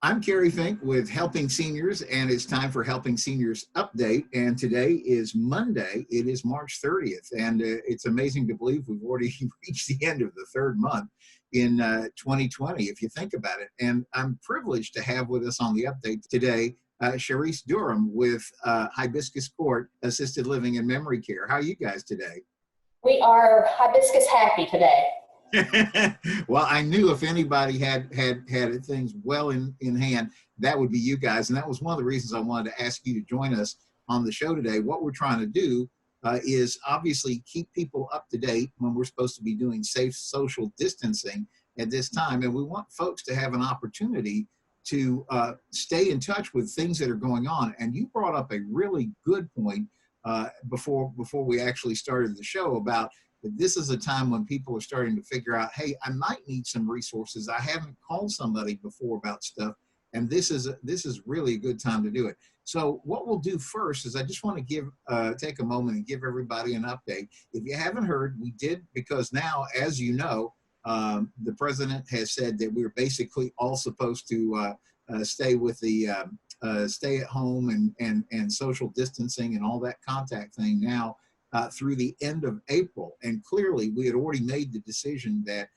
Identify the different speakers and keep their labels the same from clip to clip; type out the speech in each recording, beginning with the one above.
Speaker 1: I'm Kerry Fink with Helping Seniors, and it's time for Helping Seniors Update. And today is Monday. It is March 30th, and it's amazing to believe we've already reached the end of the third month in 2020, if you think about it. And I'm privileged to have with us on the update today Charisse Durham with Hibiscus Court Assisted Living and Memory Care. How are you guys today?
Speaker 2: We are hibiscus happy today.
Speaker 1: Well, I knew if anybody had things well in hand, that would be you guys. And that was one of the reasons I wanted to ask you to join us on the show today. What we're trying to do is obviously keep people up to date when we're supposed to be doing safe social distancing at this time. And we want folks to have an opportunity to stay in touch with things that are going on. And you brought up a really good point before we actually started the show about this is a time when people are starting to figure out, hey, I might need some resources. I haven't called somebody before about stuff, and this is really a good time to do it. So what we'll do first is I just want to take a moment and give everybody an update. If you haven't heard, we did, because now, as you know, the president has said that we're basically all supposed to stay with the stay at home and social distancing and all that contact thing now through the end of April. And clearly we had already made the decision that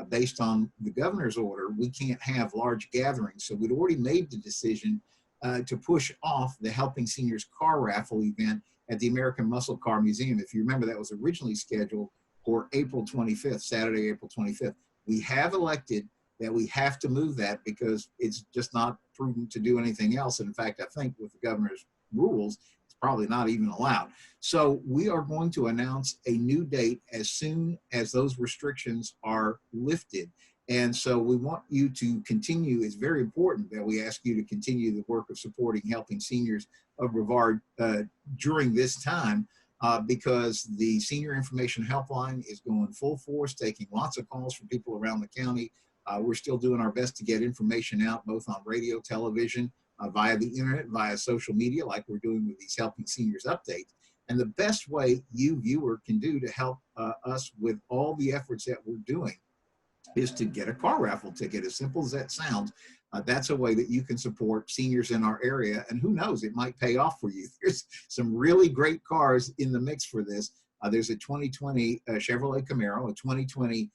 Speaker 1: based on the governor's order, we can't have large gatherings. So we'd already made the decision to push off the Helping Seniors car raffle event at the American Muscle Car Museum. If you remember, that was originally scheduled for April 25th, Saturday, April 25th. We have elected that we have to move that because it's just not prudent to do anything else. And in fact, I think with the governor's rules, probably not even allowed. So we are going to announce a new date as soon as those restrictions are lifted. And so we want you to continue. It's very important that we ask you to continue the work of supporting Helping Seniors of Brevard during this time because the Senior Information Helpline is going full force, taking lots of calls from people around the county. We're still doing our best to get information out both on radio, television, via the internet, via social media, like we're doing with these Helping Seniors updates. And the best way you, viewer, can do to help us with all the efforts that we're doing is to get a car raffle ticket. As simple as that sounds, that's a way that you can support seniors in our area. And who knows, it might pay off for you. There's some really great cars in the mix for this. There's a 2020 Chevrolet Camaro, a 2020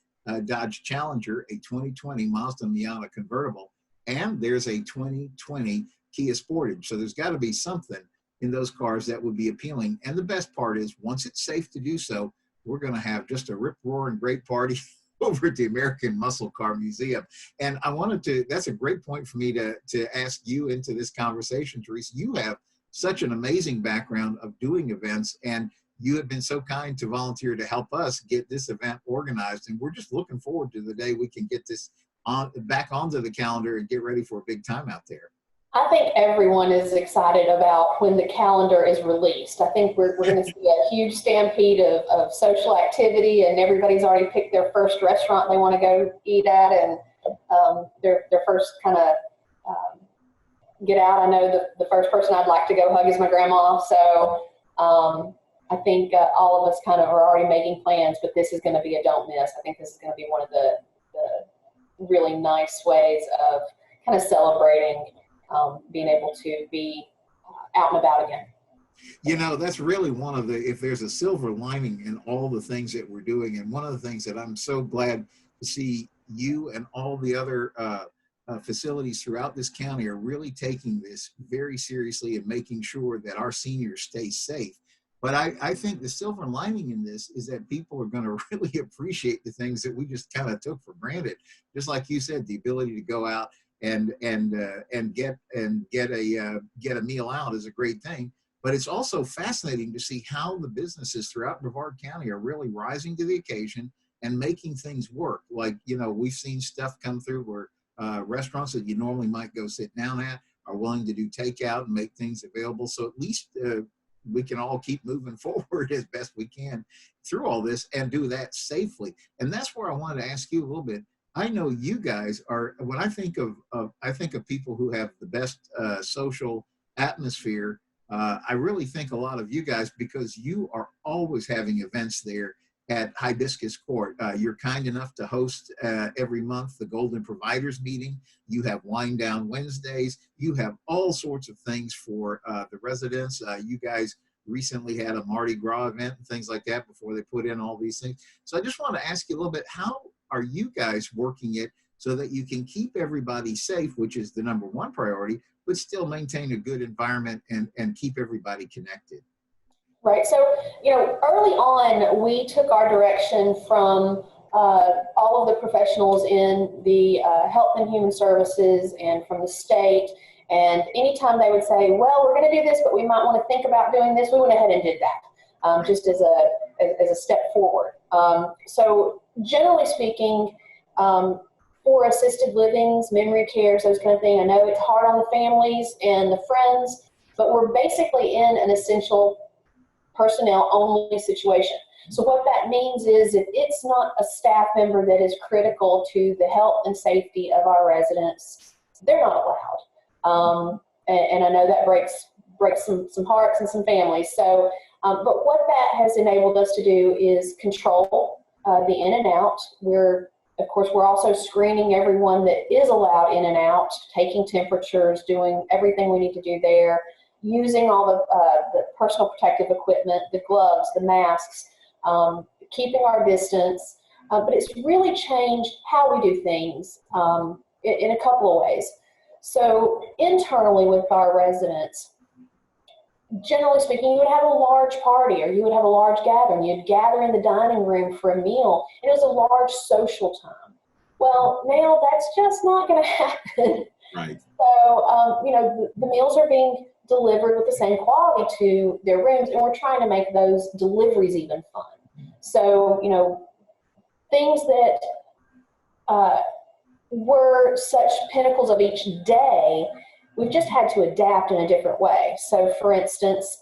Speaker 1: Dodge Challenger, a 2020 Mazda Miata convertible, and there's a 2020 Kia Sportage. So there's got to be something in those cars that would be appealing. And the best part is, once it's safe to do so, we're going to have just a rip-roaring great party over at the American Muscle Car Museum. And I wanted to, that's a great point for me to ask you into this conversation, Charisse. You have such an amazing background of doing events, and you have been so kind to volunteer to help us get this event organized. And we're just looking forward to the day we can get this back onto the calendar and get ready for a big time out there.
Speaker 2: I think everyone is excited about when the calendar is released. I think we're going to see a huge stampede of social activity, and everybody's already picked their first restaurant they want to go eat at, and their first kind of get out. I know the first person I'd like to go hug is my grandma, so I think all of us kind of are already making plans, but this is going to be a don't miss. I think this is going to be one of the really nice ways of kind of celebrating being able to be out and about again.
Speaker 1: You know, that's really one of the, if there's a silver lining in all the things that we're doing, and one of the things that I'm so glad to see you and all the other facilities throughout this county are really taking this very seriously and making sure that our seniors stay safe. But I think the silver lining in this is that people are going to really appreciate the things that we just kind of took for granted. Just like you said, the ability to go out and get a meal out is a great thing. But it's also fascinating to see how the businesses throughout Brevard County are really rising to the occasion and making things work. Like, you know, we've seen stuff come through where restaurants that you normally might go sit down at are willing to do takeout and make things available. So at least we can all keep moving forward as best we can through all this and do that safely. And that's where I wanted to ask you a little bit. I know you guys are, when I think of people who have the best social atmosphere, I really think a lot of you guys, because you are always having events there at Hibiscus Court. You're kind enough to host every month the Golden Providers Meeting. You have Wind Down Wednesdays. You have all sorts of things for the residents. You guys recently had a Mardi Gras event and things like that before they put in all these things. So I just want to ask you a little bit, how are you guys working it so that you can keep everybody safe, which is the number one priority, but still maintain a good environment and keep everybody connected?
Speaker 2: Right. So, early on, we took our direction from all of the professionals in the Health and Human Services and from the state. And anytime they would say, well, we're going to do this, but we might want to think about doing this, we went ahead and did that just as a step forward. So generally speaking, for assisted livings, memory cares, those kind of things, I know it's hard on the families and the friends, but we're basically in an essential personnel only situation. So what that means is if it's not a staff member that is critical to the health and safety of our residents, they're not allowed. And I know that breaks some hearts and some families. So, but what that has enabled us to do is control the in and out. Of course, we're also screening everyone that is allowed in and out, taking temperatures, doing everything we need to do there, using all the personal protective equipment, the gloves, the masks, keeping our distance. But it's really changed how we do things in a couple of ways. So internally with our residents, generally speaking, you would have a large party or you would have a large gathering. You'd gather in the dining room for a meal. It was a large social time. Well, now that's just not going to happen.
Speaker 1: Right.
Speaker 2: So, the meals are being delivered with the same quality to their rooms, and we're trying to make those deliveries even fun. So, things that were such pinnacles of each day, we've just had to adapt in a different way. So for instance,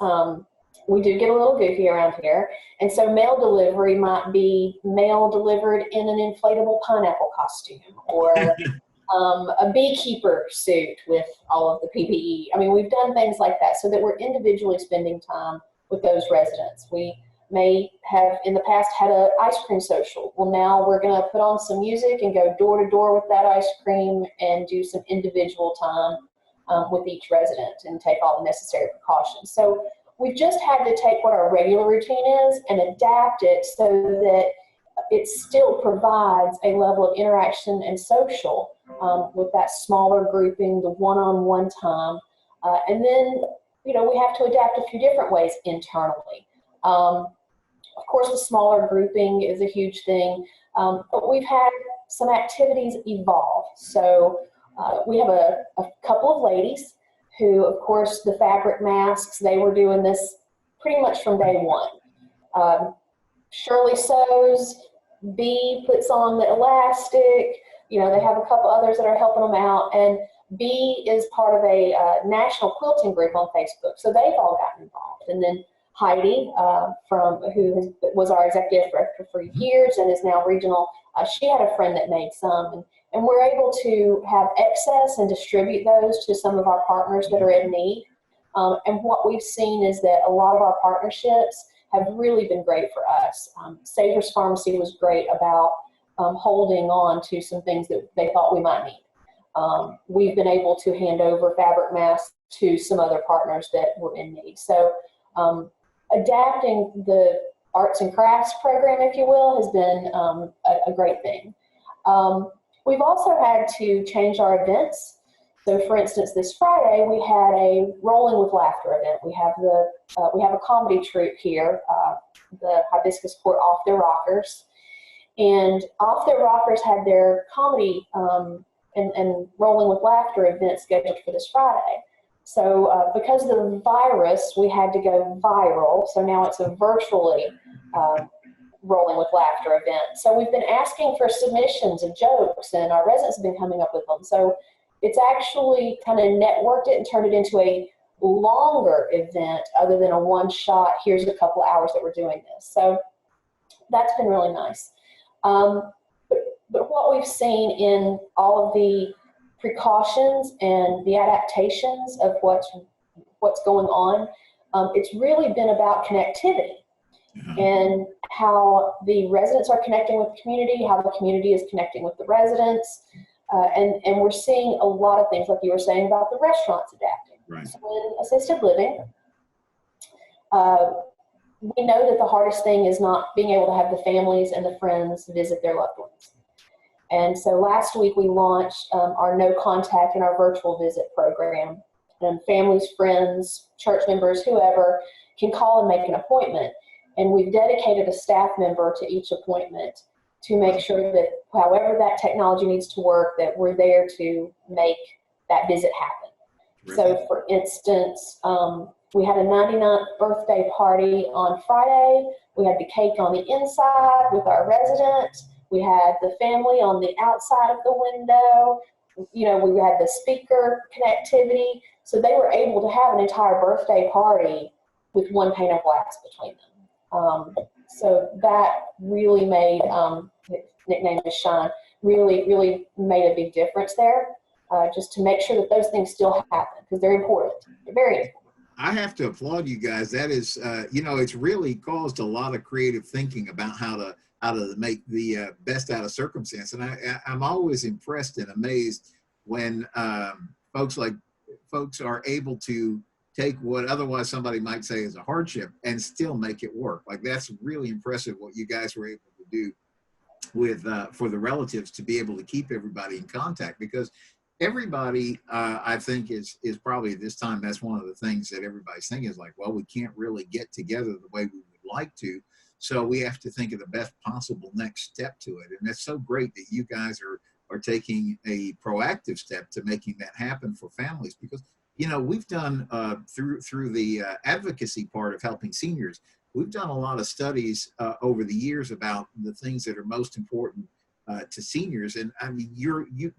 Speaker 2: we do get a little goofy around here. And so mail delivery might be mail delivered in an inflatable pineapple costume or a beekeeper suit with all of the PPE. I mean, we've done things like that so that we're individually spending time with those residents. We may have in the past had an ice cream social. Well, now we're going to put on some music and go door to door with that ice cream and do some individual time with each resident and take all the necessary precautions. So we've just had to take what our regular routine is and adapt it so that it still provides a level of interaction and social with that smaller grouping, the one-on-one time. And then, we have to adapt a few different ways internally. Of course, the smaller grouping is a huge thing, but we've had some activities evolve. So we have a couple of ladies who, of course, the fabric masks, they were doing this pretty much from day one. Shirley sews, B puts on the elastic, they have a couple others that are helping them out, and B is part of a national quilting group on Facebook, so they've all gotten involved. And then Heidi, who was our executive director for years and is now regional, she had a friend that made some, and we're able to have excess and distribute those to some of our partners that are in need. And what we've seen is that a lot of our partnerships have really been great for us. Savers Pharmacy was great about holding on to some things that they thought we might need. We've been able to hand over fabric masks to some other partners that were in need. So adapting the arts and crafts program, if you will, has been a great thing. We've also had to change our events. So for instance, this Friday, we had a Rolling with Laughter event. We have a comedy troupe here, the Hibiscus Court Off Their Rockers. And Off Their Rockers had their comedy and Rolling with Laughter event scheduled for this Friday. So because of the virus, we had to go viral. So now it's a virtually Rolling with Laughter event. So we've been asking for submissions of jokes, and our residents have been coming up with them. So it's actually kind of networked it and turned it into a longer event other than a one-shot, here's a couple hours that we're doing this. So that's been really nice. But what we've seen in all of the precautions and the adaptations of what's going on, it's really been about connectivity. and how the residents are connecting with the community, how the community is connecting with the residents. And we're seeing a lot of things, like you were saying about the restaurants adapting.
Speaker 1: Right.
Speaker 2: So in assisted living, we know that the hardest thing is not being able to have the families and the friends visit their loved ones. And so last week we launched our no contact and our virtual visit program. And families, friends, church members, whoever can call and make an appointment. And we've dedicated a staff member to each appointment to make sure that however that technology needs to work, that we're there to make that visit happen. Right. So for instance, we had a 99th birthday party on Friday. We had the cake on the inside with our resident. We had the family on the outside of the window. You know, we had the speaker connectivity. So they were able to have an entire birthday party with one pane of glass between them. So that really made, nickname is Shine, really made a big difference there, just to make sure that those things still happen, because they're important. They're very important.
Speaker 1: I have to applaud you guys. That is, you know, it's really caused a lot of creative thinking about how to make the best out of circumstance. And I'm always impressed and amazed when folks are able to take what otherwise somebody might say is a hardship and still make it work. Like, that's really impressive what you guys were able to do with for the relatives, to be able to keep everybody in contact, because everybody I think is probably at this time, that's one of the things that everybody's thinking is like, well, we can't really get together the way we would like to, so we have to think of the best possible next step to it. And that's so great that you guys are taking a proactive step to making that happen for families, because you know, we've done through the advocacy part of Helping Seniors, we've done a lot of studies over the years about the things that are most important to seniors. And I mean,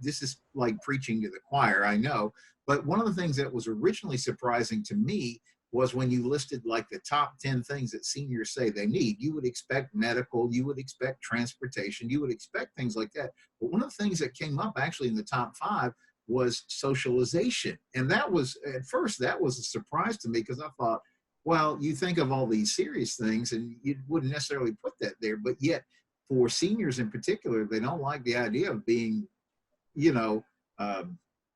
Speaker 1: this is like preaching to the choir, I know, but one of the things that was originally surprising to me was when you listed like the top 10 things that seniors say they need. You would expect medical, you would expect transportation, you would expect things like that. But one of the things that came up actually in the top 5 was socialization. And that was, at first, that was a surprise to me, because I thought, well, you think of all these serious things and you wouldn't necessarily put that there, but yet for seniors in particular, they don't like the idea of being, you know, I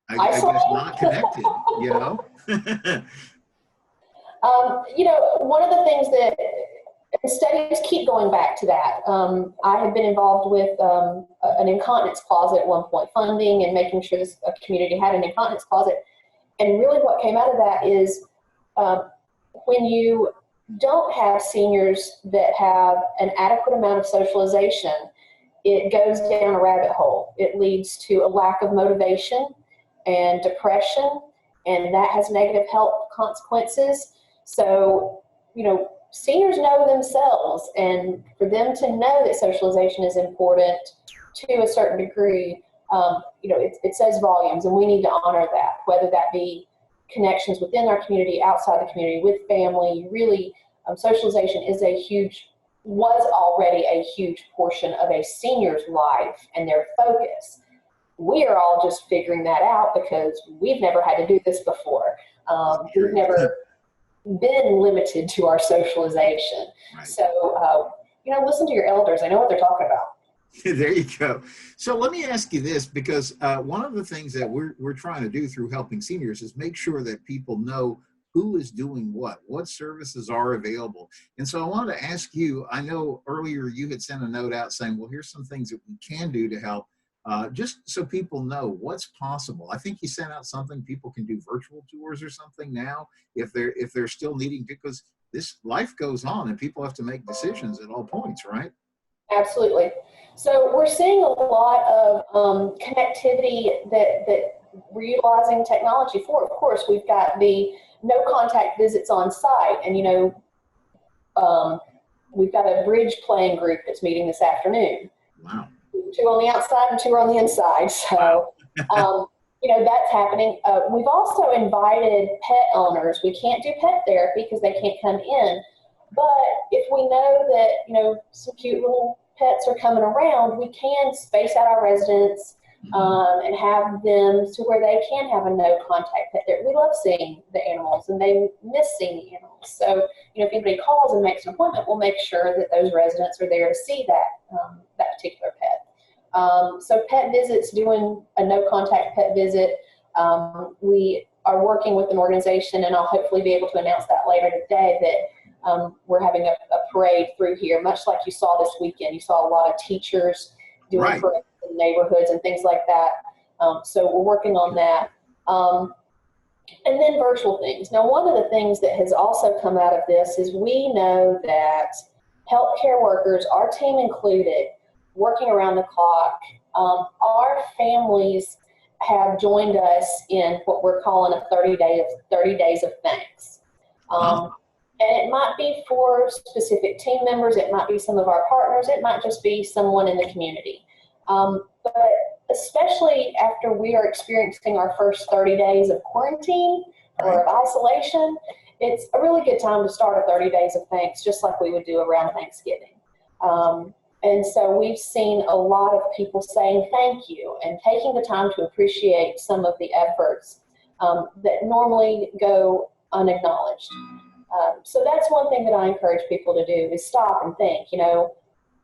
Speaker 1: guess not connected, you know?
Speaker 2: You know, one of the things that studies keep going back to that. I have been involved with an incontinence closet at one point, funding and making sure this community had an incontinence closet. And really what came out of that is when you don't have seniors that have an adequate amount of socialization, it goes down a rabbit hole. It leads to a lack of motivation and depression, and that has negative health consequences. So, you know, seniors know themselves, and for them to know that socialization is important to a certain degree, you know, it says volumes, and we need to honor that, whether that be connections within our community, outside the community, with family. Really, socialization is was already a huge portion of a senior's life and their focus. We are all just figuring that out because we've never had to do this before. We've never been limited to our socialization. Right. So, you know, listen to your elders. I know what they're talking about.
Speaker 1: There you go. So let me ask you this, because one of the things that we're trying to do through Helping Seniors is make sure that people know who is doing what services are available. And so I wanted to ask you, I know earlier you had sent a note out saying, well, here's some things that we can do to help, just so people know what's possible. I think you sent out something, people can do virtual tours or something now if they're still needing, because this life goes on and people have to make decisions at all points, right?
Speaker 2: Absolutely. So we're seeing a lot of connectivity that we're utilizing technology for. Of course, we've got the no contact visits on site, and you know, we've got a bridge playing group that's meeting this afternoon.
Speaker 1: Wow.
Speaker 2: 2 on the outside and 2 on the inside. So, you know, that's happening. We've also invited pet owners. We can't do pet therapy because they can't come in. But if we know that, you know, some cute little pets are coming around, we can space out our residents, and have them to where they can have a no contact pet there. We love seeing the animals and they miss seeing the animals. So, if anybody calls and makes an appointment, we'll make sure that those residents are there to see that particular pet. So pet visits, doing a no contact pet visit. We are working with an organization, and I'll hopefully be able to announce that later today, that we're having a parade through here, much like you saw this weekend. You saw a lot of teachers doing parades in neighborhoods and things like that. So we're working on that. And then virtual things. Now, one of the things that has also come out of this is we know that healthcare workers, our team included, working around the clock, our families have joined us in what we're calling a 30 days of thanks. And it might be for specific team members, it might be some of our partners, it might just be someone in the community. But especially after we are experiencing our first 30 days of quarantine or of isolation, it's a really good time to start a 30 days of thanks, just like we would do around Thanksgiving. And so we've seen a lot of people saying thank you and taking the time to appreciate some of the efforts that normally go unacknowledged. So that's one thing that I encourage people to do, is stop and think,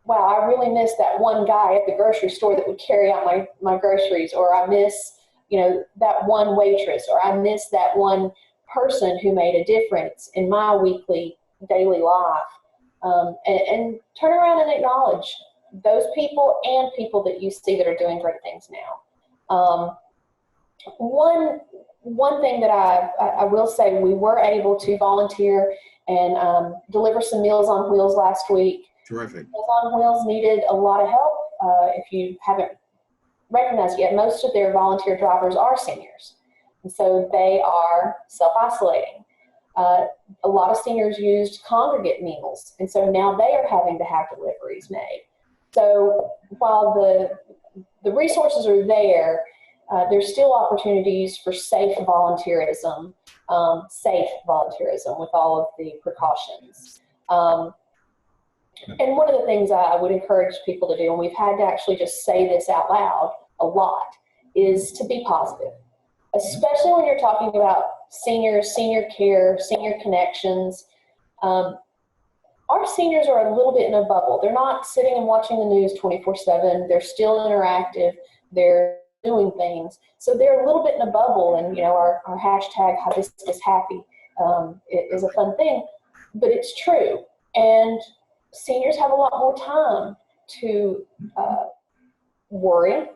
Speaker 2: wow, I really miss that one guy at the grocery store that would carry out my groceries, or I miss, that one waitress, or I miss that one person who made a difference in my daily life. And turn around and acknowledge those people and people that you see that are doing great things now. One thing that I will say, we were able to volunteer and deliver some Meals on Wheels last week.
Speaker 1: Terrific.
Speaker 2: Meals on Wheels needed a lot of help. If you haven't recognized yet, most of their volunteer drivers are seniors. And so they are self-isolating. A lot of seniors used congregate meals, and so now they are having to have deliveries made. So while the resources are there, there's still opportunities for safe volunteerism with all of the precautions. And one of the things I would encourage people to do, and we've had to actually just say this out loud a lot, is to be positive, especially when you're talking about seniors, senior care, senior connections. Our seniors are a little bit in a bubble. They're not sitting and watching the news 24/7. They're still interactive. They're doing things. So they're a little bit in a bubble, and our hashtag Hibiscus Happy is a fun thing, but it's true. And seniors have a lot more time to worry,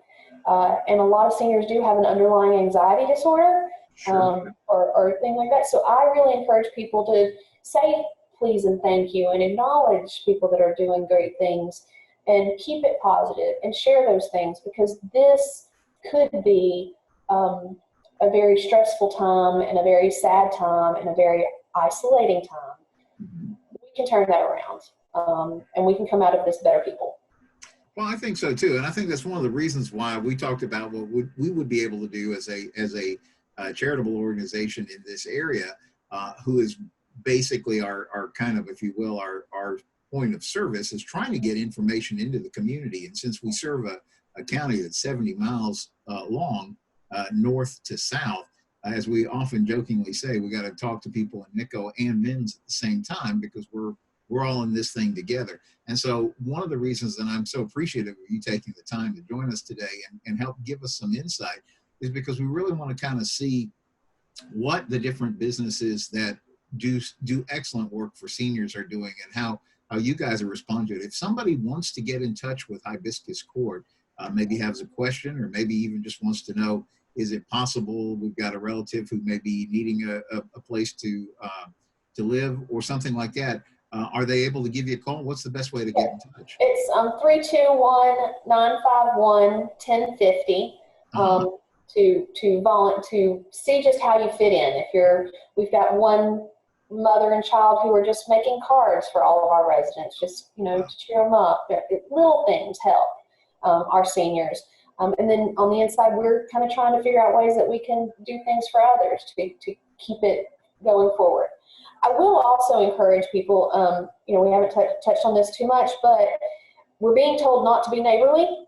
Speaker 2: and a lot of seniors do have an underlying anxiety disorder.
Speaker 1: Sure.
Speaker 2: Or things like that. So I really encourage people to say please and thank you and acknowledge people that are doing great things and keep it positive and share those things, because this could be a very stressful time and a very sad time and a very isolating time.
Speaker 1: Mm-hmm.
Speaker 2: We can turn that around, and we can come out of this better people.
Speaker 1: Well, I think so too, and I think that's one of the reasons why we talked about what we would be able to do as a charitable organization in this area, who is basically our kind of, if you will, our point of service, is trying to get information into the community. And since we serve a county that's 70 miles long, north to south, as we often jokingly say, we got to talk to people in Nico and Mins at the same time, because we're all in this thing together. And so one of the reasons that I'm so appreciative of you taking the time to join us today and help give us some insight is because we really want to kind of see what the different businesses that do excellent work for seniors are doing, and how you guys are responding to it. If somebody wants to get in touch with Hibiscus Court, maybe has a question, or maybe even just wants to know, is it possible we've got a relative who may be needing a place to live or something like that, are they able to give you a call? What's the best way to get in touch?
Speaker 2: It's 321-951-1050. To see just how you fit in. We've got one mother and child who are just making cards for all of our residents, just to cheer them up. Little things help our seniors. And then on the inside, we're kind of trying to figure out ways that we can do things for others to keep it going forward. I will also encourage people, we haven't touched on this too much, but we're being told not to be neighborly.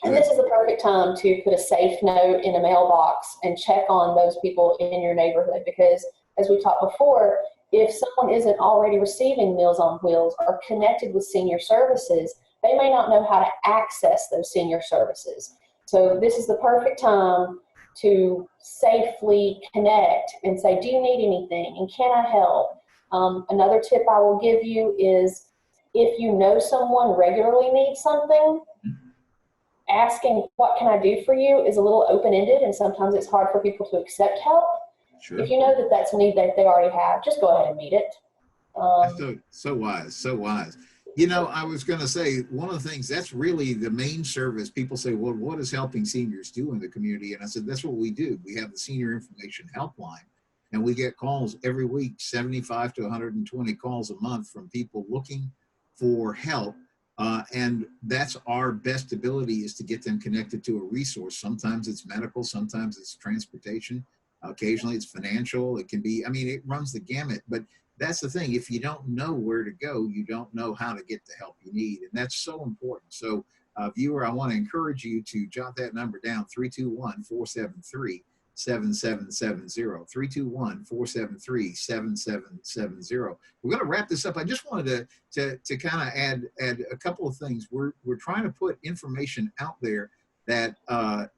Speaker 2: And this is the perfect time to put a safe note in a mailbox and check on those people in your neighborhood, because as we talked before, if someone isn't already receiving Meals on Wheels or connected with senior services, they may not know how to access those senior services. So this is the perfect time to safely connect and say, do you need anything and can I help? Another tip I will give you is, if you know someone regularly needs something, asking what can I do for you is a little open-ended, and sometimes it's hard for people to accept help.
Speaker 1: Sure.
Speaker 2: If you know that that's a need that they already have, just go ahead and meet it.
Speaker 1: So wise, so wise. You know, I was going to say, one of the things that's really the main service. People say, well, what does Helping Seniors do in the community? And I said, that's what we do. We have the Senior Information Helpline, and we get calls every week, 75 to 120 calls a month from people looking for help. And that's our best ability, is to get them connected to a resource. Sometimes it's medical, sometimes it's transportation, occasionally it's financial. It can be, I mean, it runs the gamut. But that's the thing. If you don't know where to go, you don't know how to get the help you need. And that's so important. So, viewer, I want to encourage you to jot that number down, 321-473-7770, 321-473-7770. We're going to wrap this up. I just wanted to kind of add a couple of things. We're trying to put information out there that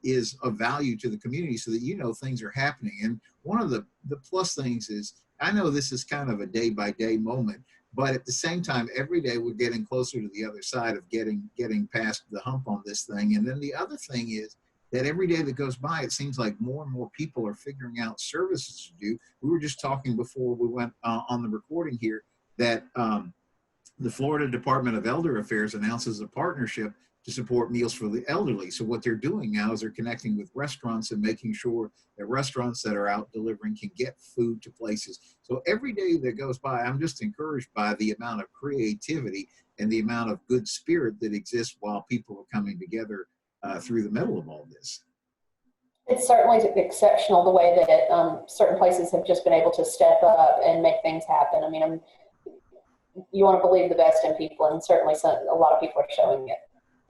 Speaker 1: is of value to the community, so that you know things are happening. And one of the plus things is, I know this is kind of a day-by-day moment, but at the same time, every day we're getting closer to the other side of getting past the hump on this thing. And then the other thing is that every day that goes by, it seems like more and more people are figuring out services to do. We were just talking before we went on the recording here that the Florida Department of Elder Affairs announces a partnership to support meals for the elderly. So what they're doing now is they're connecting with restaurants and making sure that restaurants that are out delivering can get food to places. So every day that goes by, I'm just encouraged by the amount of creativity and the amount of good spirit that exists while people are coming together through the middle of all this.
Speaker 2: It's certainly exceptional the way that certain places have just been able to step up and make things happen. I mean, you want to believe the best in people, and certainly a lot of people are showing it.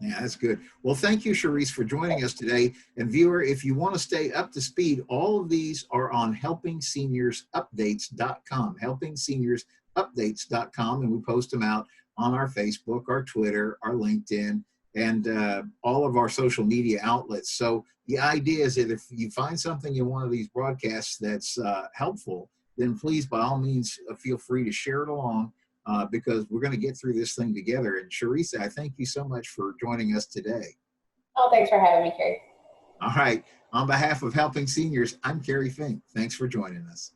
Speaker 1: Yeah, that's good. Well, thank you, Charisse, for joining us today. And viewer, if you want to stay up to speed, all of these are on helpingseniors.updates.com, helpingseniors.updates.com, and we post them out on our Facebook, our Twitter, our LinkedIn, and all of our social media outlets. So the idea is that if you find something in one of these broadcasts that's helpful, then please, by all means, feel free to share it along. Because we're going to get through this thing together. And Charisse, I thank you so much for joining us today.
Speaker 2: Oh, thanks for having me, Kerry.
Speaker 1: All right. On behalf of Helping Seniors, I'm Kerry Fink. Thanks for joining us.